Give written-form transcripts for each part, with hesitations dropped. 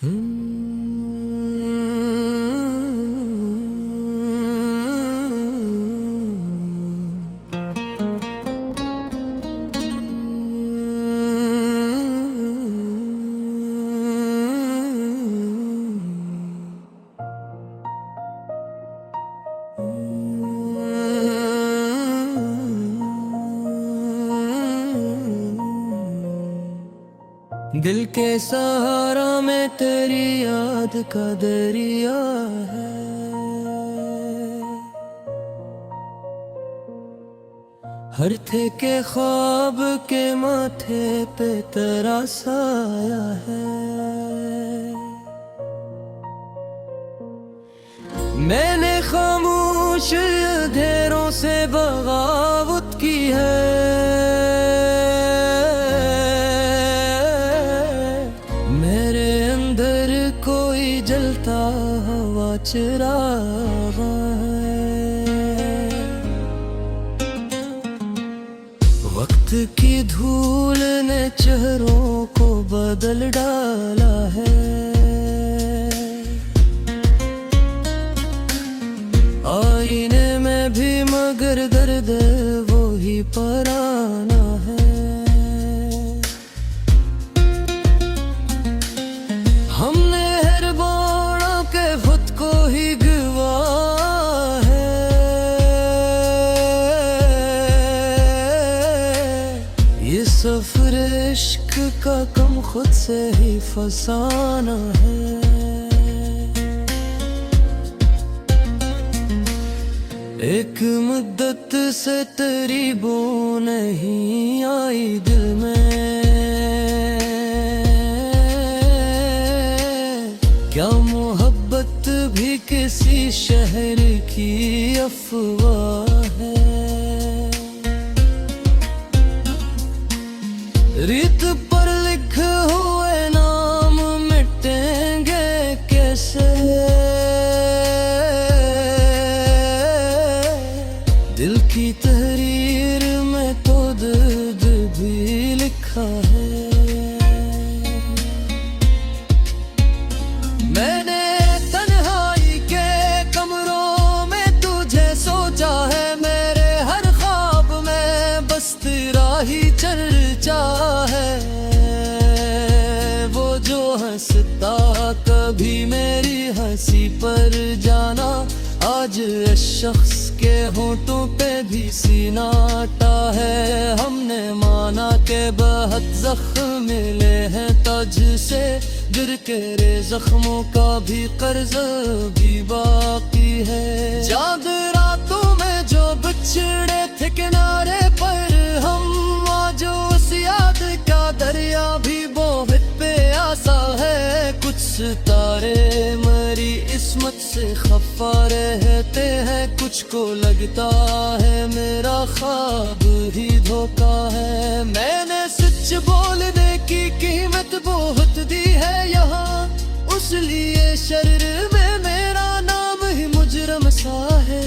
दिल के सहारा में तेरी याद का दरिया है। हर थे के ख्वाब के माथे पे तेरा साया है। मैंने खामोश अंधेरों से बगावत की है। जलता हवा चिराग है। वक्त की धूल ने चेहरों को बदल डाला है। आईने में भी मगर दर्द वो ही पराना है। हमने खुद को ही गवा है। ये सफर इश्क का कम खुद से ही फसाना है। एक मुद्दत से तेरी बू नहीं आई दिल में। क्या मोहब्बत भी किसी शहर की अफवाह है। रीत पर लिखे हुए नाम मिटेंगे कैसे। दिल की तहरीर में तो दर्द भी लिखा है। मैंने तन्हाई के कमरों में तुझे सोचा है। मेरे हर ख्वाब में बस तेरा ही चर्चा है। वो जो हंसता कभी मेरी हंसी पर जाना, आज इस शख्स के होंठों पे भी सीनाटा है। हमने माना के बहुत जख्म मिले हैं तुझसे। गिर के रे जख्मों का भी कर्ज भी बाकी है। चांद रातों में जो बिछड़े थे किनारे पर हम, आज उस याद का दरिया भी बहुत प्यासा है। कुछ सितारे मरी इस्मत से खफा रहते हैं। कुछ को लगता है मेरा ख्वाब ही धोखा है। मैंने सच बोलने की कीमत बहुत दी है यहाँ, उस लिए शर्र में मेरा नाम ही मुजरम सा है।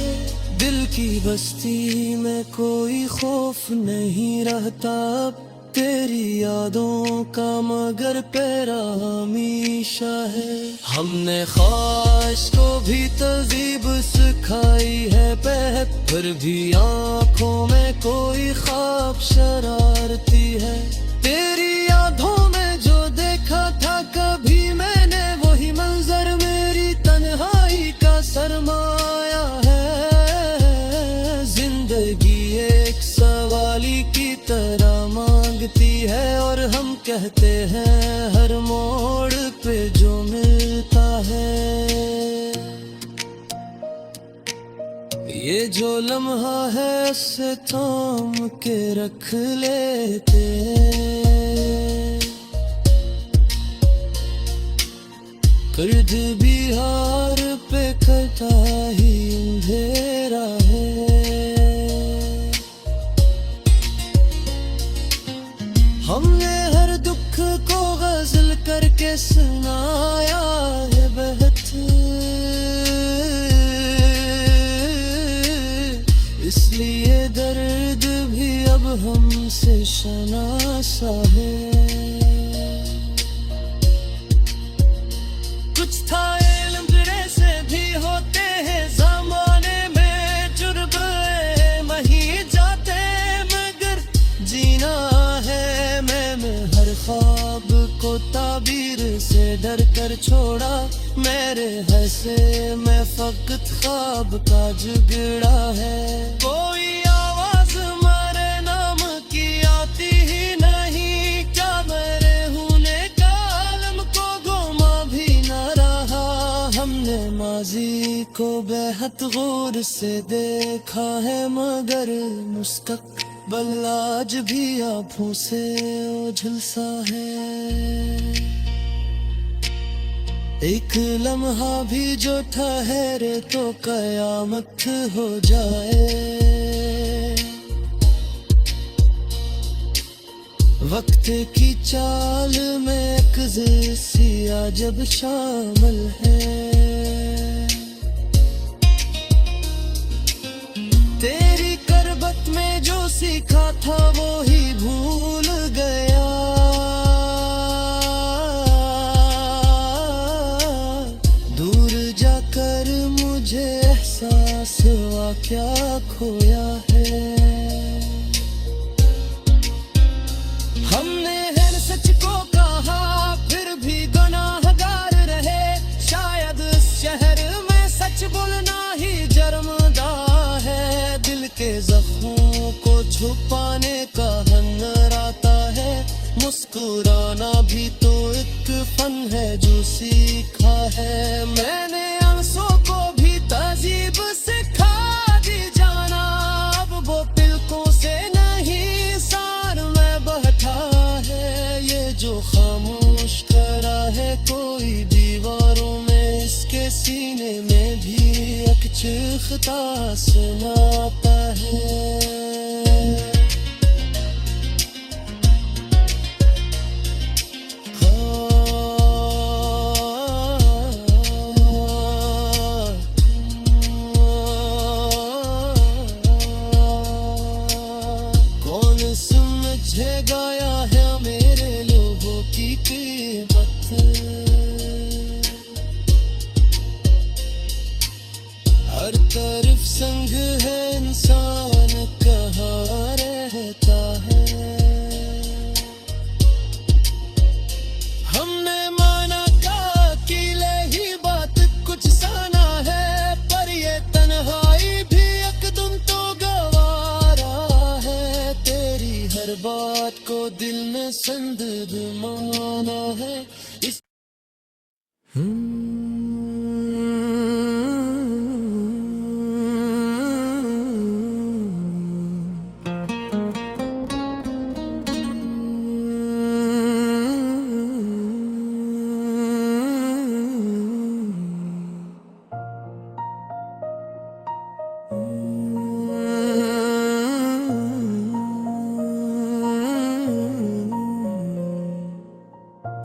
दिल की बस्ती में कोई खौफ नहीं रहता अब तेरी यादों का, मगर पैरा हमेशा है। हमने ख्वाहिश को भी तहज़ीब सिखाई है पर भी आँखों में कोई ख्वाब शरारती है। तेरी यादों में जो देखा था कभी मैंने, वही मंजर मेरी तन्हाई का सरमाया है। जिंदगी एक सवाली की तरह मांगती है और हम कहते हैं हर मोड़ पे जो मिलता है। ये जो लम्हा है उसे थाम के रख लेते। कर्द बिहार पे खता ही अंधेरा है। हमने हर दुख को गजल करके सुनाया है बहुत। इसलिए दर्द भी अब हमसे शनासा है। कुछ था इल्म से भी होते हैं जमाने में जुर्बे मही जाते मगर जीना है मैं हर ख्वाब को ताबीर से डर कर छोड़ा मेरे हंसे में फकत ख्वाब का जुगड़ा है कोई आवाज मेरे नाम की आती ही नहीं क्या मेरे होने का आलम को गुमा भी न रहा हमने माजी को बेहद गौर से देखा है मगर मुस्तकबिल आज भी आँखों से ओझल सा है एक लम्हा भी जो ठहरे तो कयामत हो जाए वक्त की चाल में एक ज़िया जब शामिल है तेरी करबत में जो सीखा था वो ही भूल गया मुझे एहसास हुआ क्या खोया है हमने हर सच को कहा फिर भी गुनाहगार रहे शायद इस शहर में सच बोलना ही जर्मदा है दिल के जख्मों को छुपाने का हुनर आता है मुस्कुराना भी तो एक फन है जो सीखा है मैंने आंसू को भी तहजीब सिखा दी जाना अब वो पिलकों से नहीं सार में बहता है ये जो खामोश करा है कोई दीवारों में इसके सीने में भी एक चीखता सुनाता है गाया है मेरे लोगों की कीमत हर तरफ संग है इंसान कहाँ रहता है हमने माना का अकेले ही बात कुछ साना है पर ये तन्हाई भी एकदम तो गवारा है तेरी हर बात को दिल में संदीद माना है इस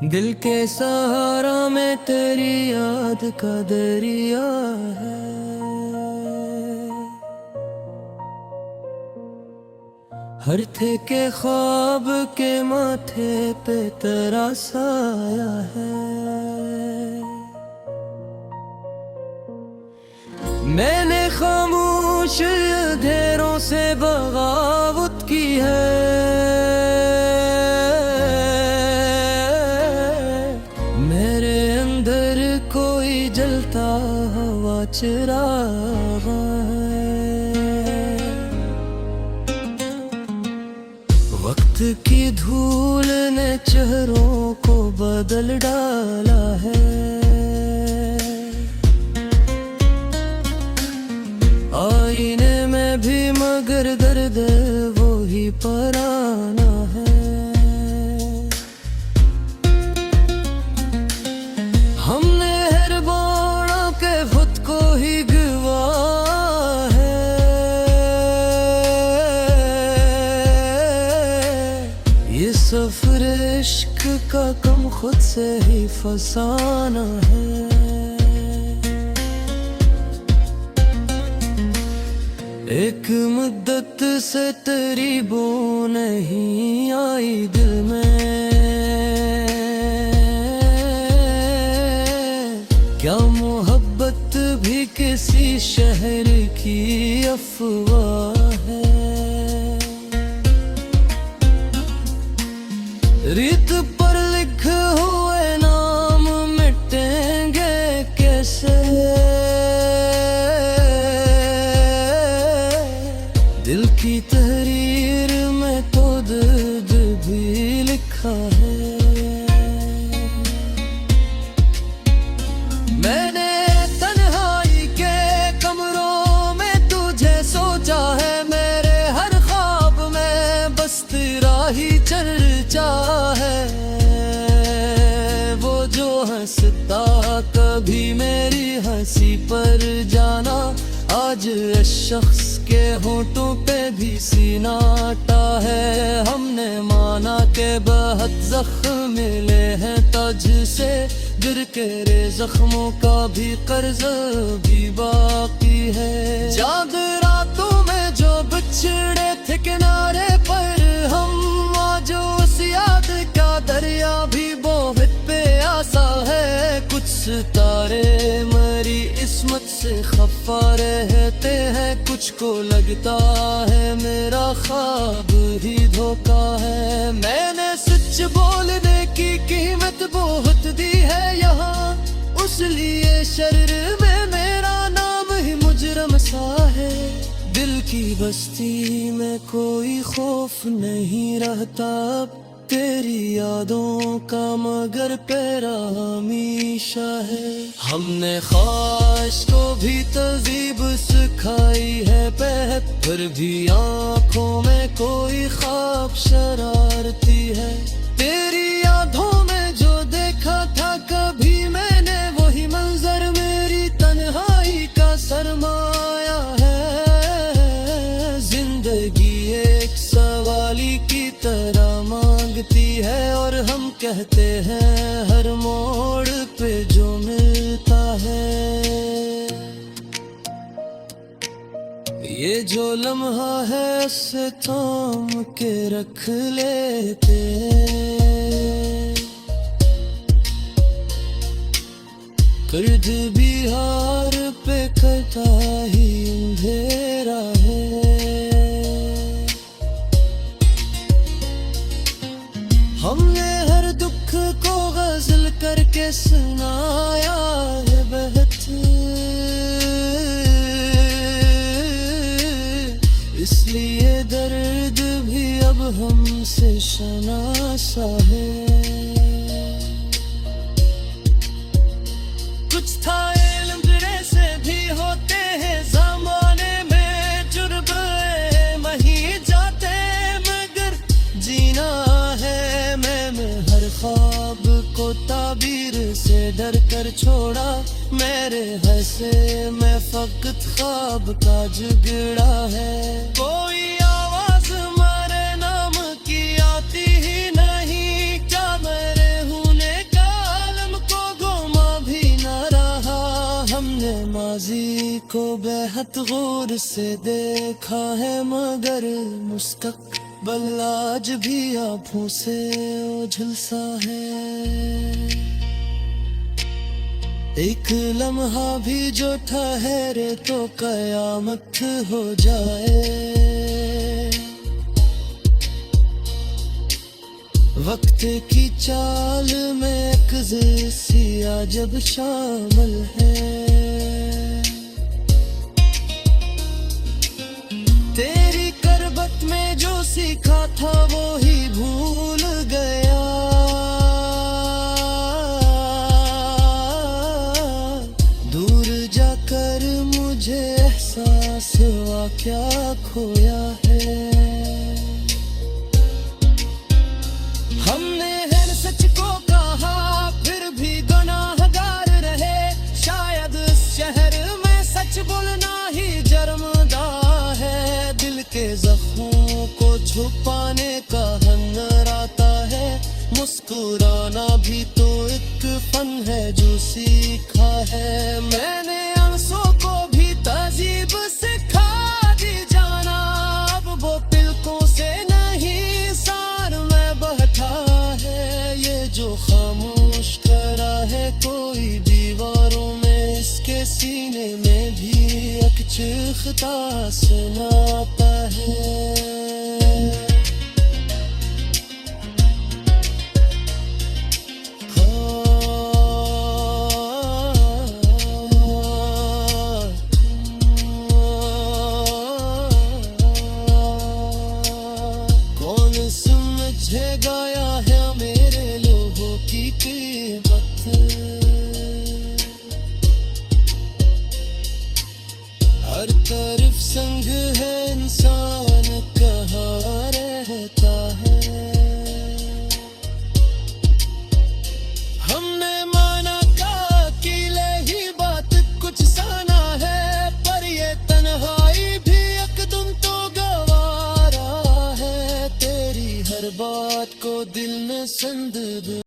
दिल के सहारा में तेरी याद का दरिया है हर थे के ख्वाब के माथे पे तेरा साया है मैंने खामोश अंधेरों से बगावत की है जलता हवा चिराग वक्त की धूल ने चेहरों को बदल डाला है आईने में भी मगर दर्द वो ही पराना है हमने हर बाणा के खुद को ही गवा है ये सफर इश्क का कम खुद से ही फसाना है एक मुद्दत से तेरी बू नहीं आई दिल में की अफवाह है। रीत पर लिखे हुए नाम मिटेंगे कैसे, दिल की तहरीर में तो दर्द भी लिखा है। मैंने तन्हाई के कमरों में तुझे सोचा है, मेरे हर ख्वाब में बस तेरा ही चर्चा है। वो जो हंसता कभी मेरी हंसी पर जाना, आज इस शख्स के होठों पे भी सीनाटा है। हमने माना के बहुत जख्म मिले हैं तुझसे, गिर के रे जख्मों का भी कर्ज भी बाकी है। जाग रातों में जो बिछड़े थे किनारे पर हम, आज उस याद का दरिया भी बहुत प्यासा है। कुछ सितारे मरी इस्मत से खफा रहते हैं, कुछ को लगता है मेरा ख्वाब ही धोखा है। मैंने सच बोलने की कीमत बहुत दी है यहाँ, उस लिए शर्र में मेरा नाम ही मुजरम सा है। दिल की बस्ती में कोई खौफ नहीं रहता अब तेरी यादों का, मगर पैरा हमेशा है। हमने ख्वाहिश को भी तहज़ीब सिखाई है पर भी आँखों में कोई ख्वाब शरारती है। तेरी यादों में जो देखा था कभी मैंने, वही मंजर मेरी तन्हाई का सरमाया है। जिंदगी एक सवाली की तरह मांगती है, और हम कहते हैं हर मोड़ पे जो मिलता है। ये जो लम्हा है उसे थाम के रख लेते, कर्द बिहार पे करता ही अंधेरा है। हमने हर दुख को गजल करके सुनाया है बहुत, इसलिए दर्द भी अब हमसे शनासा है। कुछ था इल्म से भी होते हैं ज़माने में, जुर्बे मही जाते मगर जीना है। मैं हर ख्वाब को ताबीर से डर कर छोड़ा, मेरे हंसे में फकत ख्वाब का जुगड़ा है। कोई आवाज मेरे नाम की आती ही नहीं, क्या मेरे होने का आलम को गुमा भी न रहा। हमने माजी को बेहद गौर से देखा है, मगर मुस्तकबिल आज भी आँखों से ओझल सा है। एक लम्हा भी जो ठहरे तो कयामत हो जाए। वक्त की चाल में एक ज़िया जब शामिल है। तेरी करबत में जो सीखा था वो ही भूल गया। मुझे एहसास हुआ क्या खोया है। हमने हर सच को कहा फिर भी गुनाहगार रहे, शायद इस शहर में सच बोलना ही जर्मदा है। दिल के जख्मों को छुपाने का हुनर आता है, मुस्कुराना भी तो एक फन है जो सीखा है। मैंने आंसू को भी तहजीब सिखा दी जाना, अब वो तिलकों से नहीं सार में बहता है। ये जो खामोश करा है कोई दीवारों में, इसके सीने में भी एक लिखता सुनाता है। कौन समझेगा या है मेरे लोगों की कीमत, हर तरफ संग है इंसान कहाँ रहता है। हमने माना का किले ही बात कुछ साना है, पर ये तन्हाई भी एकदम तो गवारा है। तेरी हर बात को दिल में संद